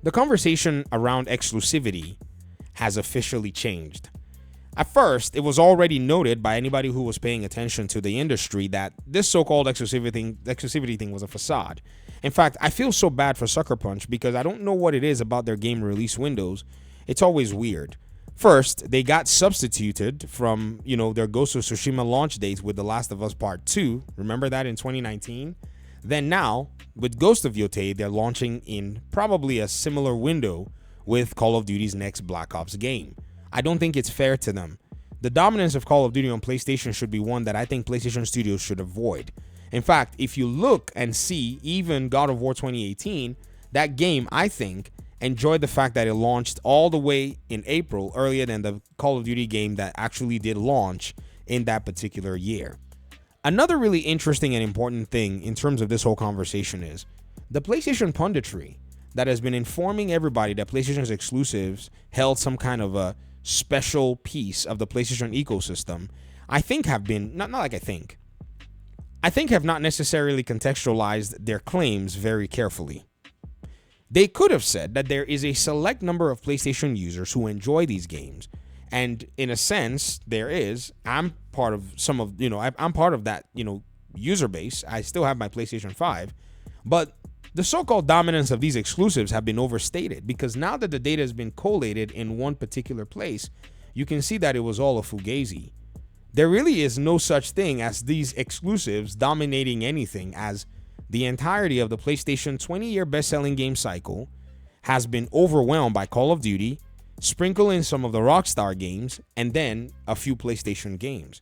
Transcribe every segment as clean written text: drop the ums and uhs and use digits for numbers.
The conversation around exclusivity has officially changed. At first, it was already noted by anybody who was paying attention to the industry that this so-called exclusivity thing was a facade. In fact, I feel so bad for Sucker Punch because I don't know what it is about their game release windows. It's always weird. First, they got substituted from, their Ghost of Tsushima launch dates with The Last of Us Part 2. Remember that in 2019? Then now, with Ghost of Yotei, they're launching in probably a similar window with Call of Duty's next Black Ops game. I don't think it's fair to them. The dominance of Call of Duty on PlayStation should be one that I think PlayStation Studios should avoid. In fact, if you look and see even God of War 2018, that game, I think, enjoyed the fact that it launched all the way in April, earlier than the Call of Duty game that actually did launch in that particular year. Another really interesting and important thing in terms of this whole conversation is the PlayStation punditry that has been informing everybody that PlayStation's exclusives held some kind of a special piece of the PlayStation ecosystem, I think have been, I think have not necessarily contextualized their claims very carefully. They could have said that there is a select number of PlayStation users who enjoy these games. And in a sense, I'm part of I'm part of that, user base. I still have my PlayStation 5, but the so-called dominance of these exclusives have been overstated because now that the data has been collated in one particular place, you can see that it was all a fugazi. There really is no such thing as these exclusives dominating anything, as the entirety of the PlayStation 20-year best-selling game cycle has been overwhelmed by Call of Duty, sprinkle in some of the Rockstar games, and then a few PlayStation games.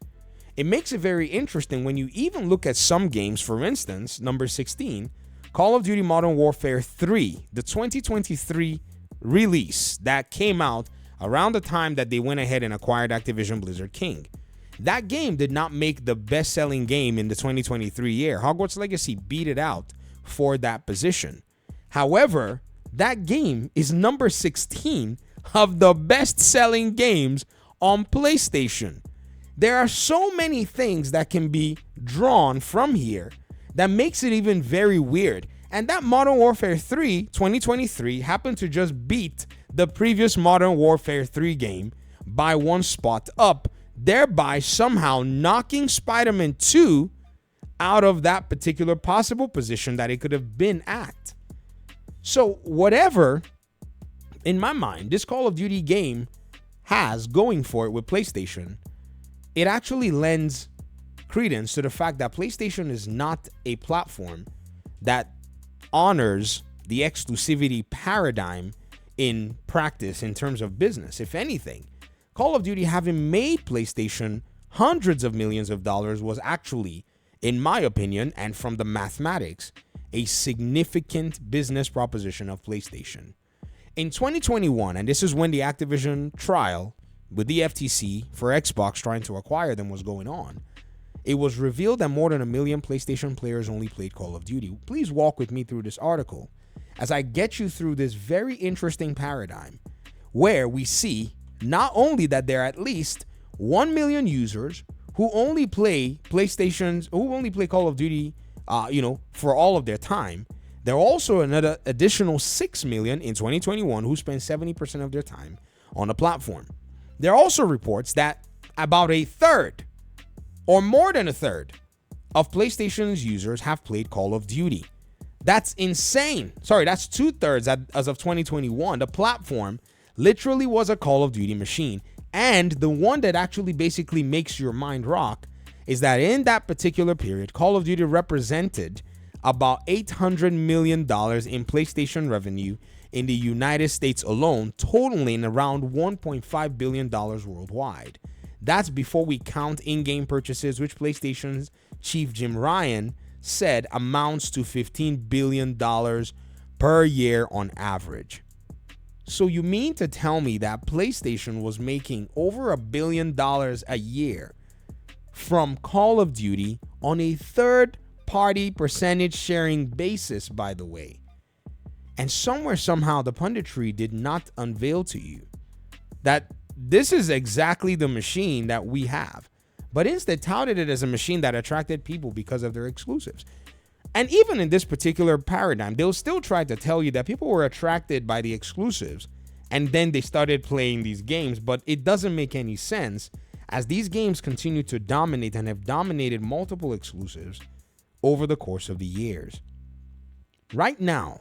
It makes it very interesting when you even look at some games. For instance, number 16, Call of Duty Modern Warfare 3, the 2023 release that came out around the time that they went ahead and acquired Activision Blizzard King. That game did not make the best-selling game in the 2023 year. Hogwarts Legacy beat it out for that position. However, that game is number 16 of the best-selling games on PlayStation. There are so many things that can be drawn from here that makes it even very weird. And that Modern Warfare 3 2023 happened to just beat the previous Modern Warfare 3 game by one spot up, thereby somehow knocking Spider-Man 2 out of that particular possible position that it could have been at. So whatever, in my mind, this Call of Duty game has going for it with PlayStation, it actually lends credence to the fact that PlayStation is not a platform that honors the exclusivity paradigm in practice in terms of business. If anything, Call of Duty, having made PlayStation hundreds of millions of dollars, was actually, in my opinion, and from the mathematics, a significant business proposition of PlayStation. In 2021, and this is when the Activision trial with the FTC for Xbox trying to acquire them was going on, it was revealed that more than 1 million PlayStation players only played Call of Duty. Please walk with me through this article as I get you through this very interesting paradigm where we see not only that there are at least 1 million users who only play Call of Duty, for all of their time. There are also another additional 6 million in 2021 who spend 70% of their time on the platform. There are also reports that about a third or more than a third of PlayStation's users have played Call of Duty. That's insane. Sorry, that's 2/3 as of 2021. The platform literally was a Call of Duty machine. And the one that actually basically makes your mind rock is that in that particular period, Call of Duty represented about $800 million in PlayStation revenue in the United States alone, totaling around $1.5 billion worldwide. That's before we count in-game purchases, which PlayStation's chief Jim Ryan said amounts to $15 billion per year on average. So you mean to tell me that PlayStation was making over $1 billion a year from Call of Duty on a third-party percentage sharing basis, by the way? And somewhere, somehow, the punditry did not unveil to you that this is exactly the machine that we have, but instead touted it as a machine that attracted people because of their exclusives. And even in this particular paradigm, they'll still try to tell you that people were attracted by the exclusives and then they started playing these games, but it doesn't make any sense as these games continue to dominate and have dominated multiple exclusives over the course of the years. Right now,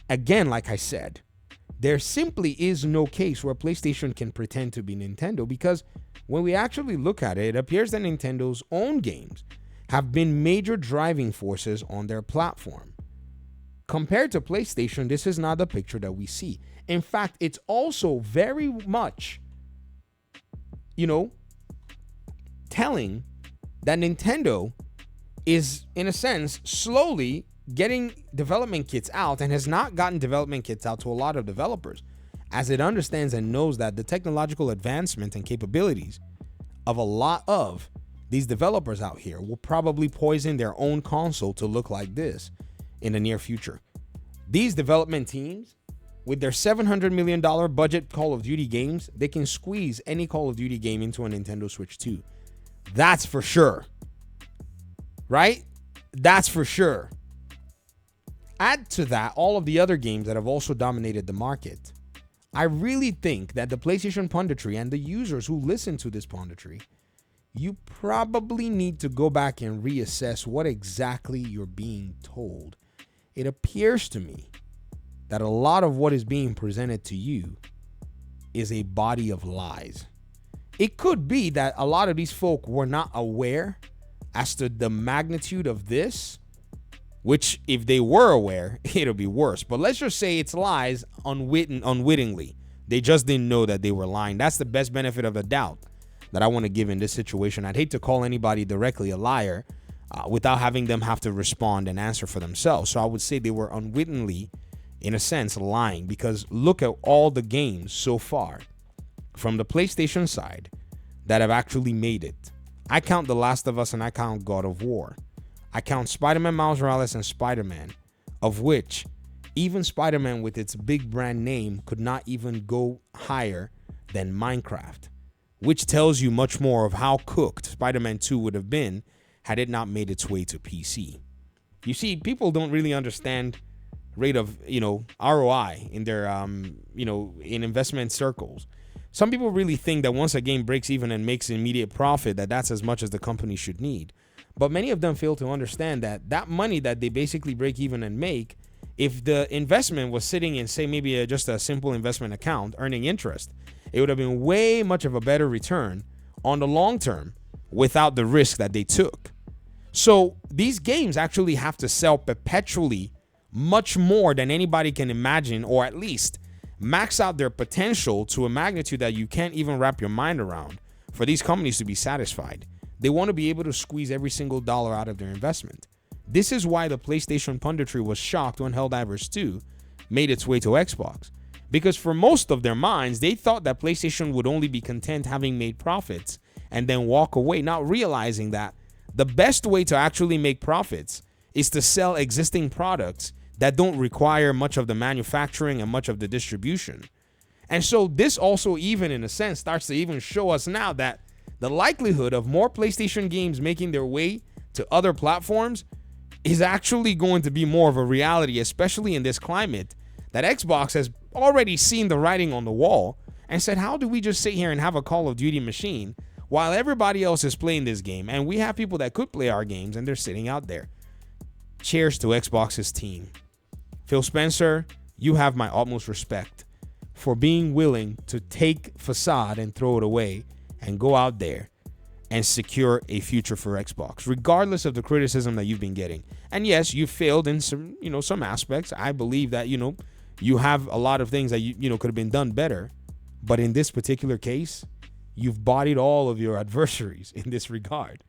again, like I said, there simply is no case where PlayStation can pretend to be Nintendo, because when we actually look at it, it appears that Nintendo's own games have been major driving forces on their platform. Compared to PlayStation, this is not the picture that we see. In fact, it's also very much, telling that Nintendo is, in a sense, slowly getting development kits out and has not gotten development kits out to a lot of developers, as it understands and knows that the technological advancement and capabilities of a lot of these developers out here will probably poison their own console to look like this in the near future. These development teams, with their $700 million budget Call of Duty games, they can squeeze any Call of Duty game into a Nintendo Switch 2. That's for sure. Right? That's for sure. Add to that all of the other games that have also dominated the market. I really think that the PlayStation punditry and the users who listen to this punditry, you probably need to go back and reassess what exactly you're being told. It appears to me that a lot of what is being presented to you is a body of lies. It could be that a lot of these folk were not aware as to the magnitude of this, which if they were aware, it'll be worse. But let's just say it's lies unwittingly. They just didn't know that they were lying. That's the best benefit of the doubt that I want to give in this situation. I'd hate to call anybody directly a liar without having them have to respond and answer for themselves. So I would say they were unwittingly, in a sense, lying, because look at all the games so far from the PlayStation side that have actually made it. I count The Last of Us and I count God of War. I count Spider-Man Miles Morales and Spider-Man, of which even Spider-Man with its big brand name could not even go higher than Minecraft, which tells you much more of how cooked Spider-Man 2 would have been had it not made its way to PC. You see, people don't really understand rate of, ROI in their, in investment circles. Some people really think that once a game breaks even and makes immediate profit, that's as much as the company should need. But many of them fail to understand that money that they basically break even and make, if the investment was sitting in, say, maybe just a simple investment account earning interest, it would have been way much of a better return on the long term without the risk that they took. So these games actually have to sell perpetually much more than anybody can imagine, or at least max out their potential to a magnitude that you can't even wrap your mind around for these companies to be satisfied. They want to be able to squeeze every single dollar out of their investment. This is why the PlayStation punditry was shocked when Helldivers 2 made its way to Xbox. Because for most of their minds, they thought that PlayStation would only be content having made profits and then walk away, not realizing that the best way to actually make profits is to sell existing products that don't require much of the manufacturing and much of the distribution. And so this also, even in a sense, starts to even show us now that the likelihood of more PlayStation games making their way to other platforms is actually going to be more of a reality, especially in this climate that Xbox has already seen the writing on the wall and said, how do we just sit here and have a Call of Duty machine while everybody else is playing this game and we have people that could play our games and they're sitting out there? Cheers to Xbox's team. Phil Spencer, you have my utmost respect for being willing to take facade and throw it away and go out there and secure a future for Xbox, regardless of the criticism that you've been getting. And yes, you failed in some aspects. I believe that, you have a lot of things that could have been done better. But in this particular case, you've bodied all of your adversaries in this regard.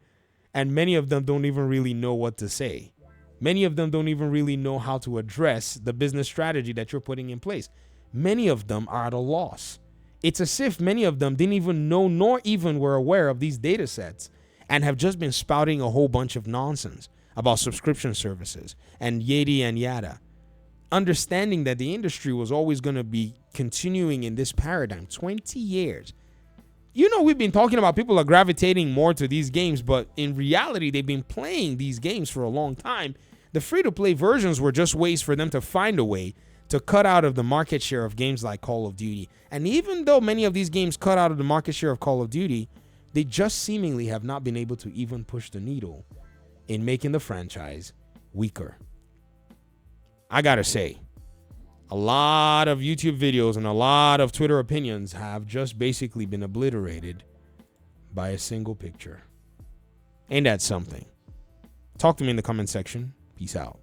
And many of them don't even really know what to say. Many of them don't even really know how to address the business strategy that you're putting in place. Many of them are at a loss. It's as if many of them didn't even know nor even were aware of these data sets and have just been spouting a whole bunch of nonsense about subscription services and yada and yada. Understanding that the industry was always going to be continuing in this paradigm, 20 years. We've been talking about people are gravitating more to these games, but in reality, they've been playing these games for a long time. The free-to-play versions were just ways for them to find a way to cut out of the market share of games like Call of Duty. And even though many of these games cut out of the market share of Call of Duty, they just seemingly have not been able to even push the needle in making the franchise weaker. I gotta say, a lot of YouTube videos and a lot of Twitter opinions have just basically been obliterated by a single picture. Ain't that something? Talk to me in the comment section. Peace out.